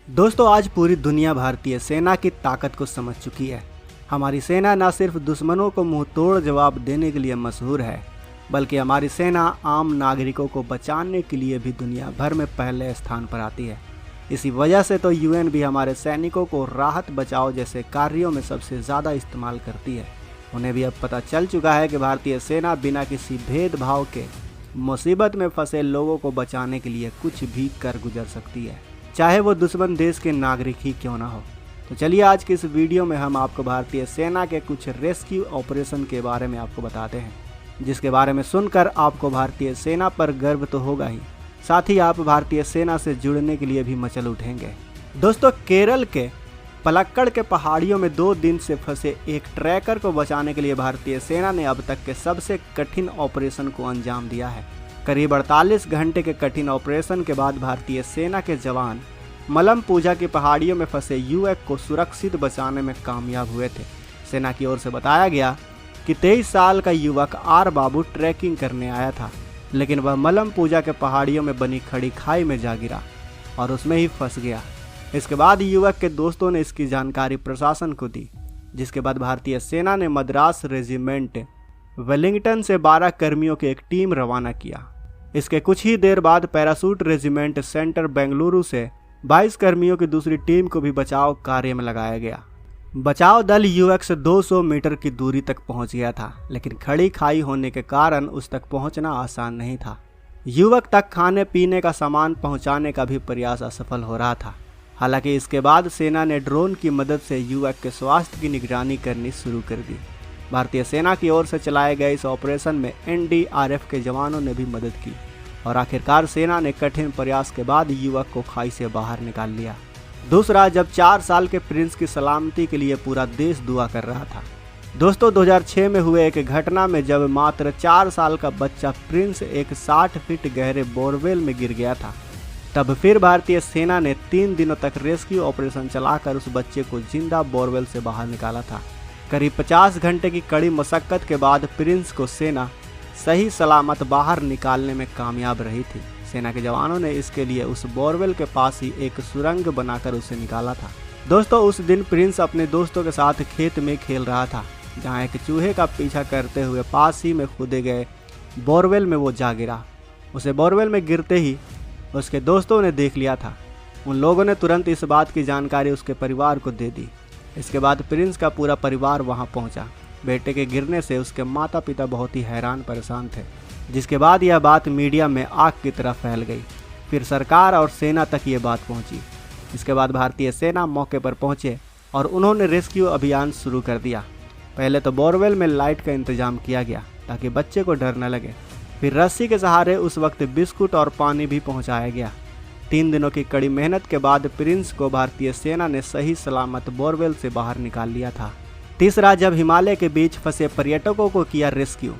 दोस्तों, आज पूरी दुनिया भारतीय सेना की ताकत को समझ चुकी है। हमारी सेना न सिर्फ दुश्मनों को मुंह तोड़ जवाब देने के लिए मशहूर है, बल्कि हमारी सेना आम नागरिकों को बचाने के लिए भी दुनिया भर में पहले स्थान पर आती है। इसी वजह से तो यूएन भी हमारे सैनिकों को राहत बचाव जैसे कार्यों में सबसे ज़्यादा इस्तेमाल करती है। उन्हें भी अब पता चल चुका है कि भारतीय सेना बिना किसी भेदभाव के मुसीबत में फंसे लोगों को बचाने के लिए कुछ भी कर गुजर सकती है, चाहे वो दुश्मन देश के नागरिक ही क्यों ना हो। तो चलिए आज की इस वीडियो में हम आपको भारतीय सेना के कुछ रेस्क्यू ऑपरेशन के बारे में आपको बताते हैं, जिसके बारे में सुनकर आपको भारतीय सेना पर गर्व तो होगा ही, साथ ही आप भारतीय सेना से जुड़ने के लिए भी मचल उठेंगे। दोस्तों, केरल के पलक्कड़ के पहाड़ियों में 2 दिन से फंसे एक ट्रैकर को बचाने के लिए भारतीय सेना ने अब तक के सबसे कठिन ऑपरेशन को अंजाम दिया है। करीब 48 घंटे के कठिन ऑपरेशन के बाद भारतीय सेना के जवान मलमपूजा की पहाड़ियों में फंसे युवक को सुरक्षित बचाने में कामयाब हुए थे। सेना की ओर से बताया गया कि 23 साल का युवक आर बाबू ट्रैकिंग करने आया था, लेकिन वह मलमपूजा के पहाड़ियों में बनी खड़ी खाई में जा गिरा और उसमें ही फंस गया। इसके बाद युवक के दोस्तों ने इसकी जानकारी प्रशासन को दी, जिसके बाद भारतीय सेना ने मद्रास रेजिमेंट वेलिंगटन से 12 कर्मियों की एक टीम रवाना किया। इसके कुछ ही देर बाद पैरासूट रेजिमेंट सेंटर बेंगलुरु से 22 कर्मियों की दूसरी टीम को भी बचाव कार्य में लगाया गया। बचाव दल युवक से 200 मीटर की दूरी तक पहुंच गया था, लेकिन खड़ी खाई होने के कारण उस तक पहुंचना आसान नहीं था। युवक तक खाने पीने का सामान पहुंचाने का भी प्रयास असफल हो रहा था। हालांकि इसके बाद सेना ने ड्रोन की मदद से युवक के स्वास्थ्य की निगरानी करनी शुरू कर दी। भारतीय सेना की ओर से चलाए गए इस ऑपरेशन में एनडीआरएफ के जवानों ने भी मदद की और आखिरकार सेना ने कठिन प्रयास के बाद युवक को खाई से बाहर निकाल लिया। दूसरा, जब 4 साल के प्रिंस की सलामती के लिए पूरा देश दुआ कर रहा था। दोस्तों, 2006 में हुए एक घटना में जब मात्र 4 साल का बच्चा प्रिंस एक 60 फीट गहरे बोरवेल में गिर गया था, तब फिर भारतीय सेना ने 3 दिनों तक रेस्क्यू ऑपरेशन चलाकर उस बच्चे को जिंदा बोरवेल से बाहर निकाला था। करीब 50 घंटे की कड़ी मशक्कत के बाद प्रिंस को सेना सही सलामत बाहर निकालने में कामयाब रही थी। सेना के जवानों ने इसके लिए उस बोरवेल के पास ही एक सुरंग बनाकर उसे निकाला था। दोस्तों, उस दिन प्रिंस अपने दोस्तों के साथ खेत में खेल रहा था, जहां एक चूहे का पीछा करते हुए पास ही में खुदे गए बोरवेल में वो जा गिरा। उसे बोरवेल में गिरते ही उसके दोस्तों ने देख लिया था। उन लोगों ने तुरंत इस बात की जानकारी उसके परिवार को दे दी। इसके बाद प्रिंस का पूरा परिवार वहां पहुंचा। बेटे के गिरने से उसके माता पिता बहुत ही हैरान परेशान थे, जिसके बाद यह बात मीडिया में आग की तरह फैल गई। फिर सरकार और सेना तक ये बात पहुंची। इसके बाद भारतीय सेना मौके पर पहुंचे और उन्होंने रेस्क्यू अभियान शुरू कर दिया। पहले तो बोरवेल में लाइट का इंतजाम किया गया ताकि बच्चे को डर न लगे। फिर रस्सी के सहारे उस वक्त बिस्कुट और पानी भी पहुंचाया गया। 3 दिनों की कड़ी मेहनत के बाद प्रिंस को भारतीय सेना ने सही सलामत बोरवेल से बाहर निकाल लिया था। तीसरा, जब हिमालय के बीच फंसे पर्यटकों को किया रेस्क्यू।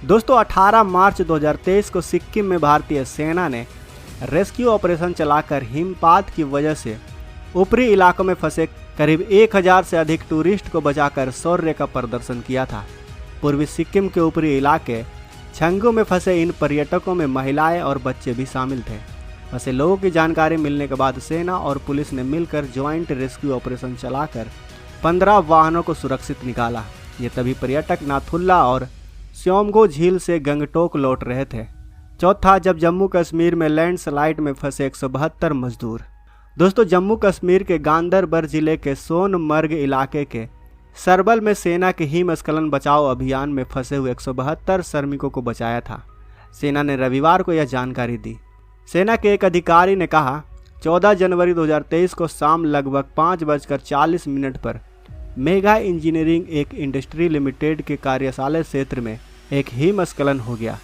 दोस्तों, 18 मार्च 2023 को सिक्किम में भारतीय सेना ने रेस्क्यू ऑपरेशन चलाकर हिमपात की वजह से ऊपरी इलाकों में फंसे करीब 1000 से अधिक टूरिस्ट को बचाकर शौर्य का प्रदर्शन किया था। पूर्वी सिक्किम के ऊपरी इलाके छंगू में फंसे इन पर्यटकों में महिलाएं और बच्चे भी शामिल थे। फंसे लोगों की जानकारी मिलने के बाद सेना और पुलिस ने मिलकर ज्वाइंट रेस्क्यू ऑपरेशन चलाकर 15 वाहनों को सुरक्षित निकाला। ये तभी पर्यटक नाथुल्ला और श्योमगो झील से गंगटोक लौट रहे थे। चौथा, जब जम्मू कश्मीर में लैंडस्लाइड में फंसे 172 मजदूर। दोस्तों, जम्मू कश्मीर के गांदरबल जिले के सोनमर्ग इलाके के सरबल में सेना के हिमस्खलन बचाव अभियान में फंसे हुए 172 श्रमिकों को बचाया था। सेना ने रविवार को यह जानकारी दी। सेना के एक अधिकारी ने कहा, 14 जनवरी 2023 को शाम लगभग 5:40 पर मेगा इंजीनियरिंग एक इंडस्ट्री लिमिटेड के कार्यशाला क्षेत्र में एक हिमस्खलन हो गया।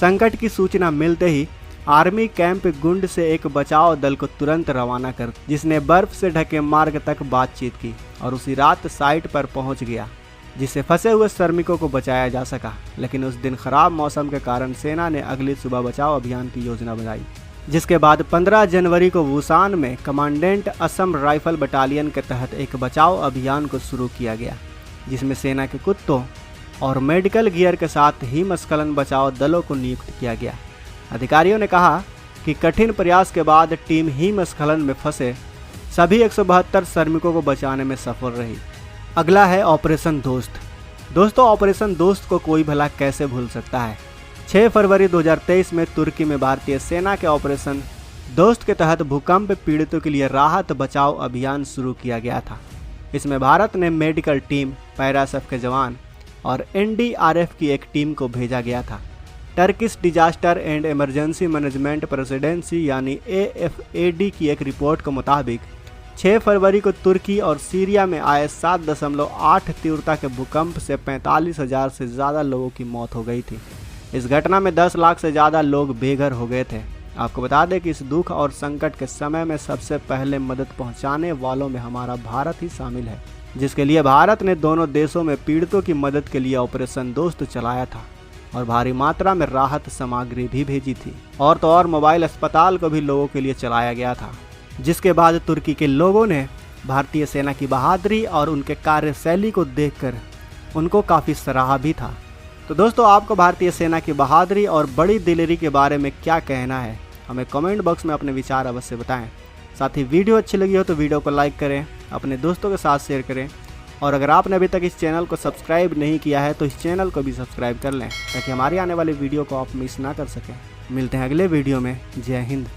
संकट की सूचना मिलते ही आर्मी कैंप गुंड से एक बचाव दल को तुरंत रवाना कर, जिसने बर्फ से ढके मार्ग तक बातचीत की और उसी रात साइट पर पहुंच गया, जिससे फंसे हुए श्रमिकों को बचाया जा सका। लेकिन उस दिन खराब मौसम के कारण सेना ने अगली सुबह बचाव अभियान की योजना बनाई, जिसके बाद 15 जनवरी को वुसान में कमांडेंट असम राइफल बटालियन के तहत एक बचाव अभियान को शुरू किया गया, जिसमें सेना के कुत्तों और मेडिकल गियर के साथ हिमस्खलन बचाव दलों को नियुक्त किया गया। अधिकारियों ने कहा कि कठिन प्रयास के बाद टीम हिमस्खलन में फंसे सभी 172 श्रमिकों को बचाने में सफल रही। अगला है ऑपरेशन दोस्त। दोस्तों, ऑपरेशन दोस्त को कोई भला कैसे भूल सकता है। 6 फरवरी 2023 में तुर्की में भारतीय सेना के ऑपरेशन दोस्त के तहत भूकंप पीड़ितों के लिए राहत बचाव अभियान शुरू किया गया था। इसमें भारत ने मेडिकल टीम, पैराएसएफ के जवान और एनडीआरएफ की एक टीम को भेजा गया था। Turkish disaster and emergency management presidency यानी AFAD की एक रिपोर्ट के मुताबिक 6 फरवरी को तुर्की और सीरिया में आए 7.8 तीव्रता के भूकंप से 45,000 से ज़्यादा लोगों की मौत हो गई थी। इस घटना में 10 लाख से ज़्यादा लोग बेघर हो गए थे। आपको बता दें कि इस दुख और संकट के समय में सबसे पहले मदद पहुंचाने वालों में हमारा भारत ही शामिल है, जिसके लिए भारत ने दोनों देशों में पीड़ितों की मदद के लिए ऑपरेशन दोस्त चलाया था और भारी मात्रा में राहत सामग्री भी भेजी थी। और तो और मोबाइल अस्पताल को भी लोगों के लिए चलाया गया था, जिसके बाद तुर्की के लोगों ने भारतीय सेना की बहादुरी और उनके कार्यशैली को देखकर उनको काफ़ी सराहा भी था। तो दोस्तों, आपको भारतीय सेना की बहादुरी और बड़ी दिलेरी के बारे में क्या कहना है, हमें कमेंट बॉक्स में अपने विचार अवश्य बताएं। साथ ही वीडियो अच्छी लगी हो तो वीडियो को लाइक करें, अपने दोस्तों के साथ शेयर करें और अगर आपने अभी तक इस चैनल को सब्सक्राइब नहीं किया है तो इस चैनल को भी सब्सक्राइब कर लें ताकि हमारी आने वाली वीडियो को आप मिस ना कर सकें। मिलते हैं अगले वीडियो में। जय हिंद।